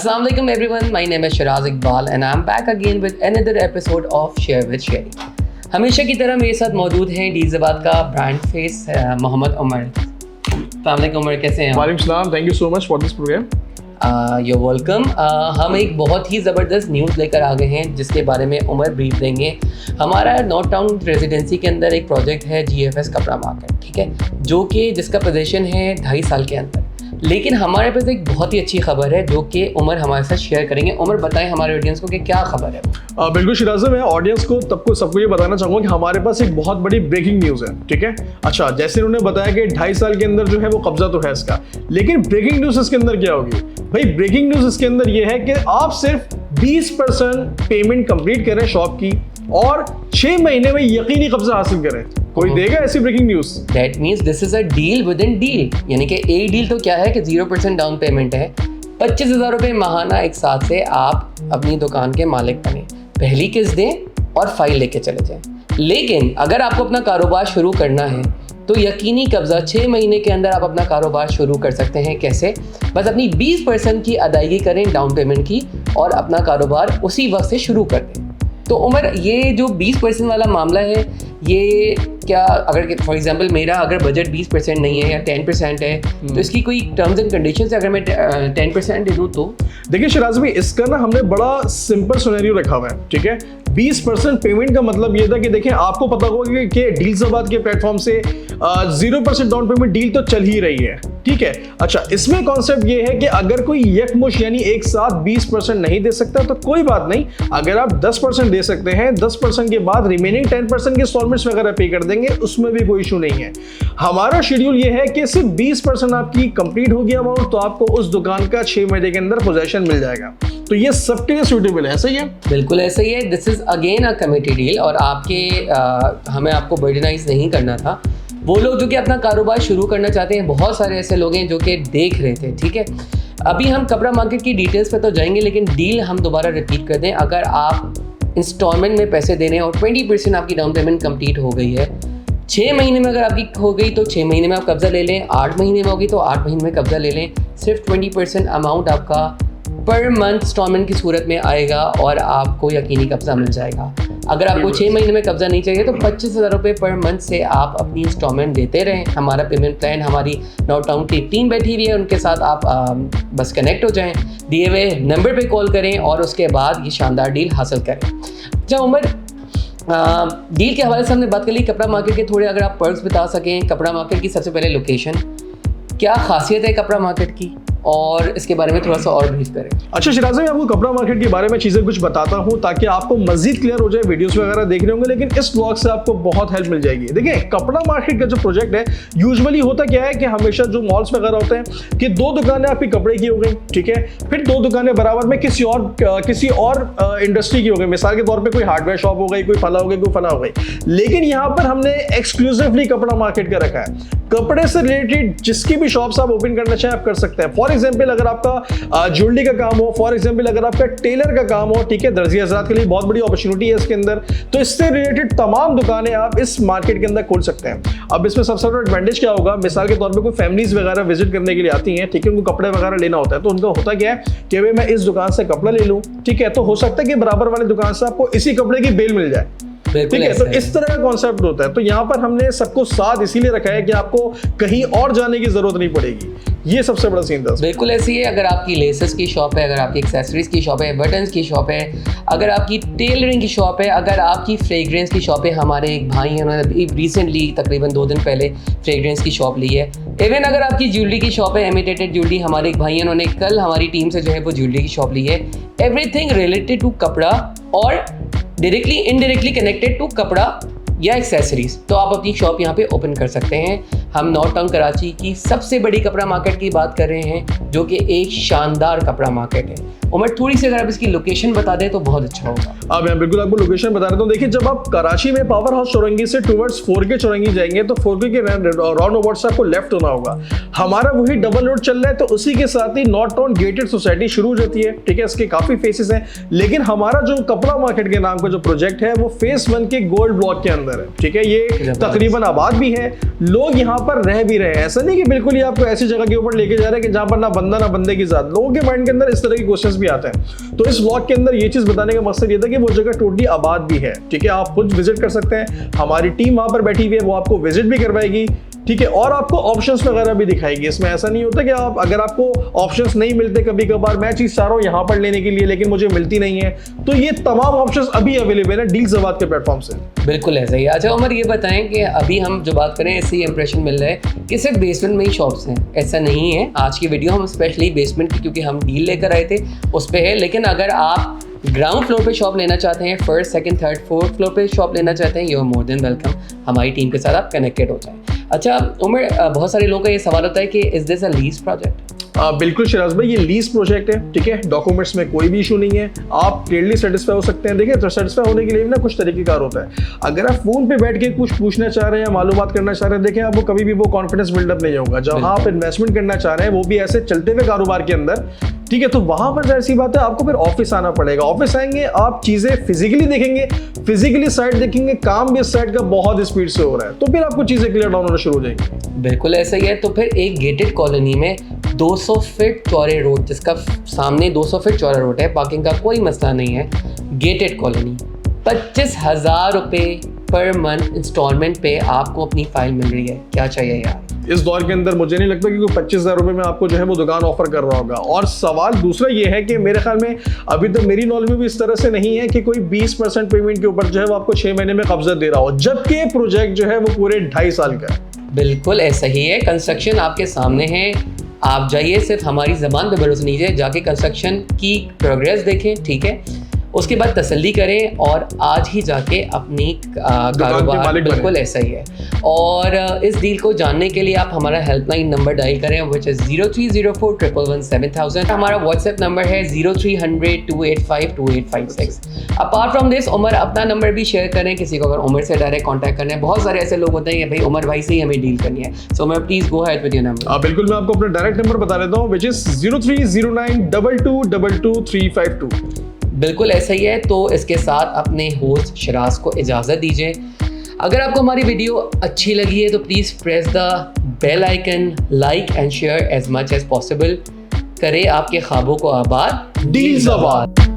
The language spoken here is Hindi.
Assalamu alaikum everyone, my name is Shiraz Iqbal and I'm back again with another episode of Share with Sherry. हमेशा की तरह मेरे साथ मौजूद हैं डीज़ाबाद का ब्रांड फेस मोहम्मद उमर। अस्सलाम वालेकुम उमर, कैसे हैं? वालेकुम सलाम, thank you so much for this programme. You welcome. हम एक बहुत ही ज़बरदस्त न्यूज़ लेकर आ गए हैं जिसके बारे में उमर ब्रीफ देंगे। हमारा नॉर्थ टाउन रेजिडेंसी के अंदर एक प्रोजेक्ट है GFS कपड़ा मार्केट, ठीक है, जो कि जिसका पोजीशन है 2.5 साल के अंदर। लेकिन हमारे पास एक बहुत ही अच्छी खबर है जो कि उमर हमारे साथ शेयर करेंगे। उमर बताएं हमारे ऑडियंस को कि क्या खबर है। बिल्कुल शिराज, मैं ऑडियंस को सबको ये बताना चाहूँगा कि हमारे पास एक बहुत बड़ी ब्रेकिंग न्यूज़ है, ठीक है। अच्छा, जैसे उन्होंने बताया कि 2.5 साल के अंदर जो है वो कब्जा तो है इसका, लेकिन ब्रेकिंग न्यूज़ इसके अंदर क्या होगी भाई? ब्रेकिंग न्यूज़ इसके अंदर ये है कि आप सिर्फ 20% पेमेंट कंप्लीट करें शॉप की और 6 महीने में यकीनी कब्जा हासिल करें। कोई देगा ऐसी breaking news? That means this is a deal within deal, यानी कि एक डील तो क्या है कि 0% डाउन पेमेंट है, 25,000 रुपये माहाना एक साथ से आप अपनी दुकान के मालिक बने, पहली किस्त दें और फाइल लेके चले जाएं। लेकिन अगर आपको अपना कारोबार शुरू करना है तो यकीनी कब्जा 6 महीने के अंदर आप अपना कारोबार शुरू कर सकते हैं। कैसे? बस अपनी 20% की अदायगी करें डाउन पेमेंट की और अपना कारोबार उसी वक्त से शुरू कर दें। तो उमर, ये जो 20% वाला मामला है, ये क्या, अगर फॉर एग्जांपल मेरा अगर बजट 20% नहीं है या 10% है तो इसकी कोई टर्म्स एंड कंडीशंस है? अगर मैं 10% दे दूँ तो? देखिए शिराज भाई, इसका ना हमने बड़ा सिंपल सिनेरियो रखा हुआ है, ठीक है। 20% पेमेंट का मतलब ये था कि देखिए, आपको पता होगा कि डील्सबाद के प्लेटफॉर्म से 0% डाउन पेमेंट डील तो चल ही रही है, ठीक है। अच्छा, इसमें कॉन्सेप्ट ये है कि अगर कोई यकमुश्त यानी एक साथ 20% नहीं दे सकता तो कोई बात नहीं, अगर आप 10% दे सकते हैं, 10% के बाद रिमेनिंग 10% के इंस्टॉलमेंट्स वगैरह पे कर देंगे, उसमें भी कोई इशू नहीं है। हमारा शेड्यूल ये है कि सिर्फ 20% आपकी कंप्लीट होगी अमाउंट तो आपको उस दुकान का 6 महीने के अंदर पोजेशन मिल जाएगा। तो ये सबके लिए सूटेबल है, ऐसा ही है? बिल्कुल ऐसा ही है। This is again a committee deal और हमें आपको बर्डनाइज नहीं करना था। वो लोग जो कि अपना कारोबार शुरू करना चाहते हैं, बहुत सारे ऐसे लोग हैं जो कि देख रहे थे, ठीक है। अभी हम कपड़ा मार्केट की डिटेल्स पे तो जाएंगे, लेकिन डील हम दोबारा रिपीट कर दें। अगर आप इंस्टॉलमेंट में पैसे देने और 20% आपकी डाउन पेमेंट कंप्लीट हो गई है, 6 महीने में अगर आपकी हो गई तो 6 महीने में आप कब्जा ले लें, 8 महीने में होगी तो 8 महीने में कब्जा ले लें। सिर्फ 20% अमाउंट आपका पर मंथ इंस्टॉलमेंट की सूरत में आएगा और आपको यकीनी कब्जा मिल जाएगा। अगर आपको 6 महीने में कब्जा नहीं चाहिए तो 25,000 रुपये पर मंथ से आप अपनी इंस्टॉलमेंट देते रहें। हमारा पेमेंट प्लान, हमारी नॉर्थ टाउन की टीम बैठी हुई है, उनके साथ आप बस कनेक्ट हो जाएं, दिए हुए नंबर पे कॉल करें और उसके बाद ये शानदार डील हासिल करें। अच्छा उमर, डील के हवाले से हमने बात कर ली, कपड़ा मार्केट के थोड़े अगर आप पर्क्स बता सकें। कपड़ा मार्केट की सबसे पहले लोकेशन, क्या खासियत है कपड़ा मार्केट की, और इसके बारे में थोड़ा सा और ब्रीफ करें। अच्छा शिराज, मैं आपको कपड़ा मार्केट के बारे में चीज़ें कुछ बताता हूं ताकि आपको मजीद क्लियर हो जाए। वीडियोस वगैरह देख रहे होंगे, लेकिन इस व्लॉग से आपको बहुत हेल्प मिल जाएगी। देखिए, कपड़ा मार्केट का जो प्रोजेक्ट है, यूजुअली होता क्या है कि हमेशा जो मॉल्स वगैरह होते हैं कि 2 दुकानें आपकी कपड़े की हो गई, ठीक है, फिर 2 दुकानें बराबर में किसी और इंडस्ट्री की हो गई। मिसाल के तौर पर कोई हार्डवेयर शॉप हो गई, कोई फला हो गई, कोई फला हो गई। लेकिन यहाँ पर हमने एक्सक्लूसिवली कपड़ा मार्केट का रखा है। कपड़े से रिलेटेड जिसकी भी शॉप्स आप ओपन करना चाहें आप कर सकते हैं। फॉर एग्जांपल, अगर आपका ज्वेलरी का काम हो, फॉर एग्जांपल अगर आपका टेलर का काम हो, ठीक है, दर्जी हजरात के लिए बहुत बड़ी अपॉर्चुनिटी है इसके अंदर। तो इससे रिलेटेड तमाम दुकानें आप इस मार्केट के अंदर खोल सकते हैं। अब इसमें सबसे बड़ा एडवांटेज क्या होगा? मिसाल के तौर पर कोई फैमिलीज वगैरह विजिट करने के लिए आती हैं, ठीक है, उनको कपड़े वगैरह लेना होता है, तो उनका होता क्या है कि भाई मैं इस दुकान से कपड़ा ले लूँ, ठीक है, तो हो सकता है कि बराबर वाली दुकान से आपको इसी कपड़े की बेल मिल जाए, ठीक है। तो इस तरह का कॉन्सेप्ट होता है। तो यहाँ पर हमने सबको साथ इसीलिए रखा है कि आपको कहीं और जाने की जरूरत नहीं पड़ेगी। ये सबसे बड़ा सीन था। बिल्कुल ऐसी है। अगर आपकी लेसेस की शॉप है, अगर आपकी एक्सेसरीज की शॉप है, बटन्स की शॉप है, अगर आपकी टेलरिंग की शॉप है, अगर आपकी फ्रेग्रेंस की शॉप है, हमारे एक भाई हैं, उन्होंने रिसेंटली तकरीबन 2 दिन पहले फ्रेग्रेंस की शॉप ली है। इवन अगर आपकी ज्वेलरी की शॉप है, इमिटेटेड ज्वेलरी, हमारे एक भाई हैं, उन्होंने कल हमारी टीम से जो है वो ज्वेलरी की शॉप ली है। एवरीथिंग रिलेटेड टू कपड़ा और डायरेक्टली इनडायरेक्टली कनेक्टेड टू कपड़ा या एक्सेसरीज, तो आप अपनी शॉप यहाँ पे ओपन कर सकते हैं। हम नॉर्थ टाउन कराची की सबसे बड़ी कपड़ा मार्केट की बात कर रहे हैं, जो कि एक शानदार कपड़ा मार्केट है। उमर, थोड़ी सी अगर आप इसकी लोकेशन बता दें तो बहुत अच्छा होगा। मैं बिल्कुल आपको लोकेशन बता देता हूँ। देखिए, जब आप कराची में पावर हाउस चौरंगी से टुवर्ड्स 4K चौरंगी जाएंगे तो 4K के राउंड अबाउट से आपको लेफ्ट होना होगा। हमारा वही डबल रोड चल रहा है, तो उसी के साथ ही नॉर्थ टाउन गेटेड सोसाइटी शुरू हो जाती है, ठीक है। इसके काफी फेसेस हैं, लेकिन हमारा जो कपड़ा मार्केट के नाम का जो प्रोजेक्ट है वो फेस 1 के गोल्ड ब्लॉक के अंदर है, ठीक है। ये तकरीबन आबाद भी है, लोग यहाँ पर रह भी रहे हैं। ऐसा नहीं कि बिल्कुल ही आपको ऐसी जगह के ऊपर लेके जा रहे हैं कि जहां पर ना बंदा ना बंदे की जात। लोगों के माइंड के अंदर इस तरह के क्वेश्चंस भी आते हैं। तो इस व्लॉग के अंदर ये चीज बताने का मकसद ये था कि वो जगह टोटली आबाद भी है, ठीक है, आप खुद विजिट कर सकते हैं, हमारी टीम वहां पर बैठी हुई है, वो आपको विजिट भी करवाएगी, ठीक है, और आपको ऑप्शंस वगैरह भी दिखाएगी। इसमें ऐसा नहीं होता कि आप अगर आपको ऑप्शंस नहीं मिलते, कभी कभार मैं चीज चाह रहा हूँ यहाँ पर लेने के लिए लेकिन मुझे मिलती नहीं है, तो ये तमाम ऑप्शंस अभी अवेलेबल है डील ज़वाद के प्लेटफॉर्म से। बिल्कुल ऐसा ही। अच्छा उमर, ये बताएं कि अभी हम जो बात करें ऐसे ही इंप्रेशन मिल रहा है कि सिर्फ बेसमेंट में ही शॉप्स हैं, ऐसा नहीं है। आज की वीडियो हम स्पेशली बेसमेंट की, क्योंकि हम डील लेकर आए थे, उस पर है। लेकिन अगर आप ग्राउंड फ्लोर पे शॉप लेना चाहते हैं, first second third fourth floor पे शॉप लेना चाहते हैं, you are more than welcome. हमारी टीम के साथ आप कनेक्टेड हो जाएं। अच्छा उमर, बहुत सारे लोगों का ये सवाल होता है कि is this a lease project? बिल्कुल शिराज भाई, ये लीज प्रोजेक्ट है, ठीक है, डॉक्यूमेंट्स में कोई भी इशू नहीं है, आप क्लियरली सेटिस्फाई हो सकते हैं। देखिए, तो सेटिस्फाई होने के लिए भी ना कुछ तरीकेकार होता है। अगर आप फोन पे बैठ के कुछ पूछना चाह रहे हैं या मालूमात करना चाह रहे हैं, देखिए आपको कभी भी वो कॉन्फिडेंस बिल्डअप नहीं होगा। जब आप इन्वेस्टमेंट करना चाह रहे हैं, वो भी ऐसे चलते हुए कारोबार के अंदर, ठीक है, तो वहां पर जाहिर सी बात है आपको फिर ऑफिस आना पड़ेगा। ऑफिस आएंगे, आप चीजें फिजिकली देखेंगे, फिजिकली साइड देखेंगे, काम भी इस साइड का बहुत स्पीड से हो रहा है, तो फिर आपको चीजें क्लियर डाउन होना शुरू हो जाएंगी। बिल्कुल ऐसा ही है। तो फिर एक गेटेड कॉलोनी में 200 फीट चौड़े रोड, जिसका सामने 200 फीट चौड़ा रोड है, पार्किंग का कोई मसला नहीं है, गेटेड कॉलोनी, 25,000 रुपये पर मंथ इंस्टॉलमेंट पे आपको अपनी फाइल मिल रही है। क्या चाहिए यार? इस दौर के अंदर मुझे नहीं लगता कि कोई 25,000 रुपए में आपको जो है वो दुकान ऑफर कर रहा होगा। और सवाल दूसरा ये है कि मेरे ख्याल में अभी तक मेरी नॉलेज में भी इस तरह से नहीं है कि कोई 20% पेमेंट के ऊपर जो है वो आपको 6 महीने में कब्जा दे रहा हो, जबकि प्रोजेक्ट जो है वो पूरे 2.5 साल का है। बिल्कुल ऐसा ही है। कंस्ट्रक्शन आपके सामने है, आप जाइए, सिर्फ हमारी ज़बान पे भरोसा नहीं, जाके कंस्ट्रक्शन की प्रोग्रेस देखें, ठीक है, उसके बाद तसल्ली करें और आज ही जाके अपनी कारोबार। बिल्कुल ऐसा ही है। और इस डील को जानने के लिए आप हमारा हेल्पलाइन नंबर डायल करें, विच इज़ 0304117000। हमारा व्हाट्सएप नंबर है 0300-285-2856। अपार्ट फ्रॉम दिस, उमर अपना नंबर भी शेयर करें किसी को अगर उमर से डायरेक्ट कॉन्टैक्ट करना है। बहुत सारे ऐसे लोग होते हैं कि भाई उमर भाई से ही हमें डील करनी है। So Umar please go ahead with your number. बिल्कुल, मैं आपको अपना डायरेक्ट नंबर बता देता हूँ, विच इज़ 0309222352। बिल्कुल ऐसा ही है। तो इसके साथ अपने होस्ट शिराज को इजाज़त दीजिए। अगर आपको हमारी वीडियो अच्छी लगी है तो please press the bell icon, like and share as much as possible. करें आपके ख्वाबों को आबाद। डील ज़वाद।